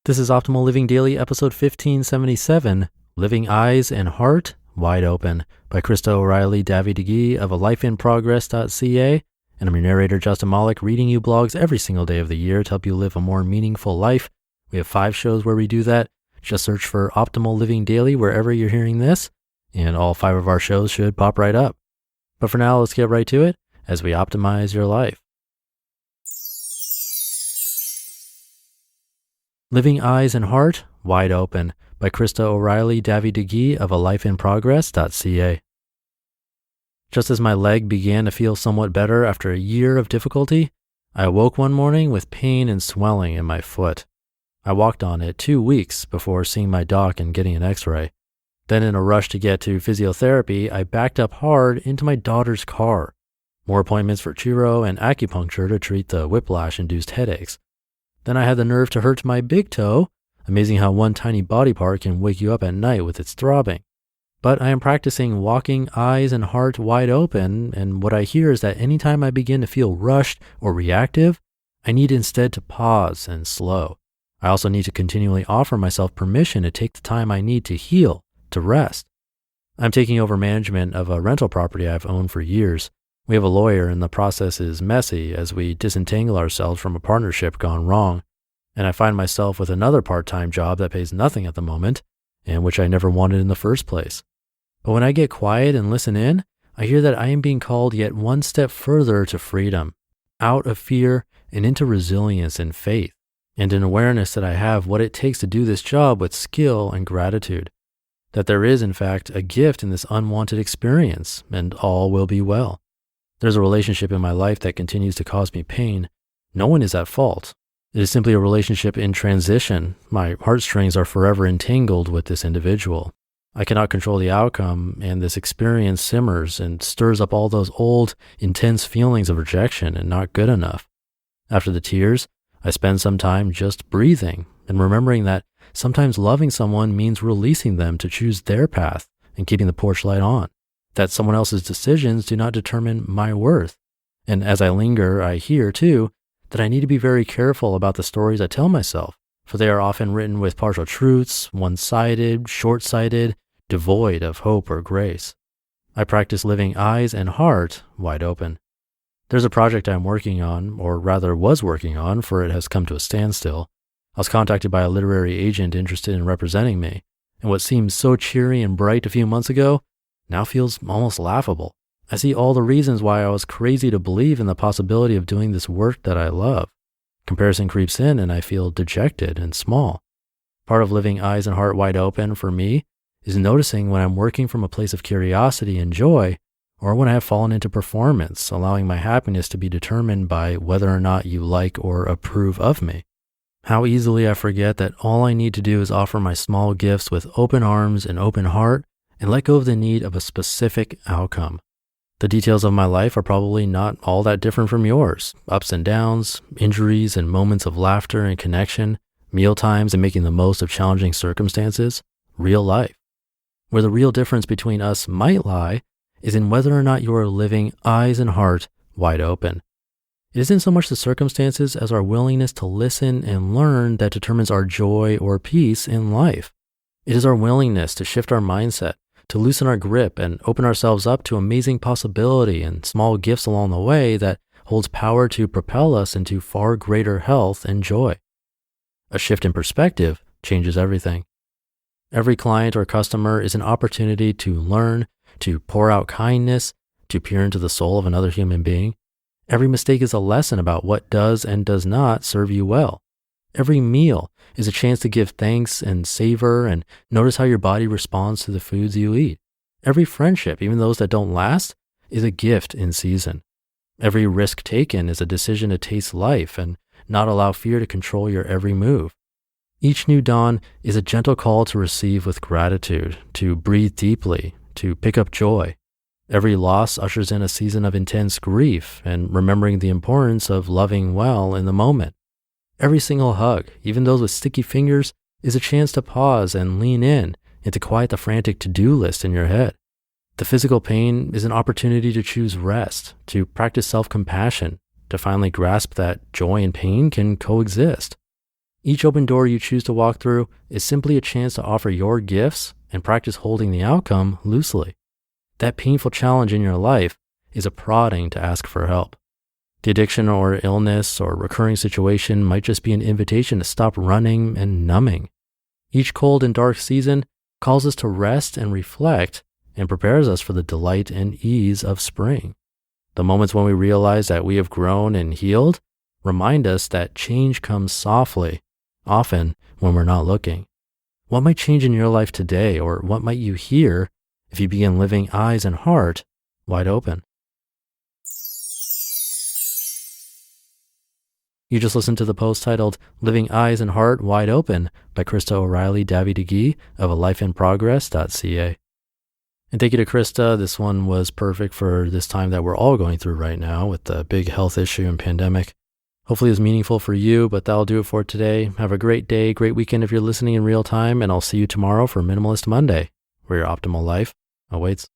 This is Optimal Living Daily, episode 1577, Living Eyes and Heart Wide Open, by Krista O'Reilly Davy-DeGee of alifeinprogress.ca. And I'm your narrator, Justin Malik, reading you blogs every single day of the year to help you live a more meaningful life. We have 5 shows where we do that. Just search for Optimal Living Daily wherever you're hearing this, and all 5 of our shows should pop right up. But for now, let's get right to it as we optimize your life. Living Eyes and Heart Wide Open, by Krista O'Reilly Davy-DeGee of alifeinprogress.ca. Just as my leg began to feel somewhat better after a year of difficulty, I awoke one morning with pain and swelling in my foot. I walked on it 2 weeks before seeing my doc and getting an x-ray. Then in a rush to get to physiotherapy, I backed up hard into my daughter's car. More appointments for chiro and acupuncture to treat the whiplash-induced headaches. Then I had the nerve to hurt my big toe. Amazing how one tiny body part can wake you up at night with its throbbing. But I am practicing walking eyes and heart wide open, and what I hear is that anytime I begin to feel rushed or reactive, I need instead to pause and slow. I also need to continually offer myself permission to take the time I need to heal, to rest. I'm taking over management of a rental property I've owned for years. We have a lawyer and the process is messy as we disentangle ourselves from a partnership gone wrong. And I find myself with another part-time job that pays nothing at the moment, and which I never wanted in the first place. But when I get quiet and listen in, I hear that I am being called yet one step further to freedom, out of fear and into resilience and faith, and an awareness that I have what it takes to do this job with skill and gratitude. That there is, in fact, a gift in this unwanted experience, and all will be well. There's a relationship in my life that continues to cause me pain. No one is at fault. It is simply a relationship in transition. My heartstrings are forever entangled with this individual. I cannot control the outcome, and this experience simmers and stirs up all those old, intense feelings of rejection and not good enough. After the tears, I spend some time just breathing and remembering that sometimes loving someone means releasing them to choose their path and keeping the porch light on. That someone else's decisions do not determine my worth. And as I linger, I hear, too, that I need to be very careful about the stories I tell myself, for they are often written with partial truths, one-sided, short-sighted, devoid of hope or grace. I practice living eyes and heart wide open. There's a project I'm working on, or rather was working on, for it has come to a standstill. I was contacted by a literary agent interested in representing me, and what seemed so cheery and bright a few months ago now feels almost laughable. I see all the reasons why I was crazy to believe in the possibility of doing this work that I love. Comparison creeps in and I feel dejected and small. Part of living eyes and heart wide open for me is noticing when I'm working from a place of curiosity and joy, or when I have fallen into performance, allowing my happiness to be determined by whether or not you like or approve of me. How easily I forget that all I need to do is offer my small gifts with open arms and open heart, and let go of the need of a specific outcome. The details of my life are probably not all that different from yours. Ups and downs, injuries and moments of laughter and connection, meal times and making the most of challenging circumstances, real life. Where the real difference between us might lie is in whether or not you are living eyes and heart wide open. It isn't so much the circumstances as our willingness to listen and learn that determines our joy or peace in life. It is our willingness to shift our mindset, to loosen our grip and open ourselves up to amazing possibility and small gifts along the way that holds power to propel us into far greater health and joy. A shift in perspective changes everything. Every client or customer is an opportunity to learn, to pour out kindness, to peer into the soul of another human being. Every mistake is a lesson about what does and does not serve you well. Every meal is a chance to give thanks and savor and notice how your body responds to the foods you eat. Every friendship, even those that don't last, is a gift in season. Every risk taken is a decision to taste life and not allow fear to control your every move. Each new dawn is a gentle call to receive with gratitude, to breathe deeply, to pick up joy. Every loss ushers in a season of intense grief and remembering the importance of loving well in the moment. Every single hug, even those with sticky fingers, is a chance to pause and lean in and to quiet the frantic to-do list in your head. The physical pain is an opportunity to choose rest, to practice self-compassion, to finally grasp that joy and pain can coexist. Each open door you choose to walk through is simply a chance to offer your gifts and practice holding the outcome loosely. That painful challenge in your life is a prodding to ask for help. The addiction or illness or recurring situation might just be an invitation to stop running and numbing. Each cold and dark season calls us to rest and reflect and prepares us for the delight and ease of spring. The moments when we realize that we have grown and healed remind us that change comes softly, often when we're not looking. What might change in your life today, or what might you hear if you begin living eyes and heart wide open? You just listened to the post titled Living Eyes and Heart Wide Open by Krista O'Reilly Davy DeGee of alifeinprogress.ca. And thank you to Krista. This one was perfect for this time that we're all going through right now with the big health issue and pandemic. Hopefully it's meaningful for you, but that'll do it for today. Have a great day, great weekend if you're listening in real time, and I'll see you tomorrow for Minimalist Monday, where your optimal life awaits.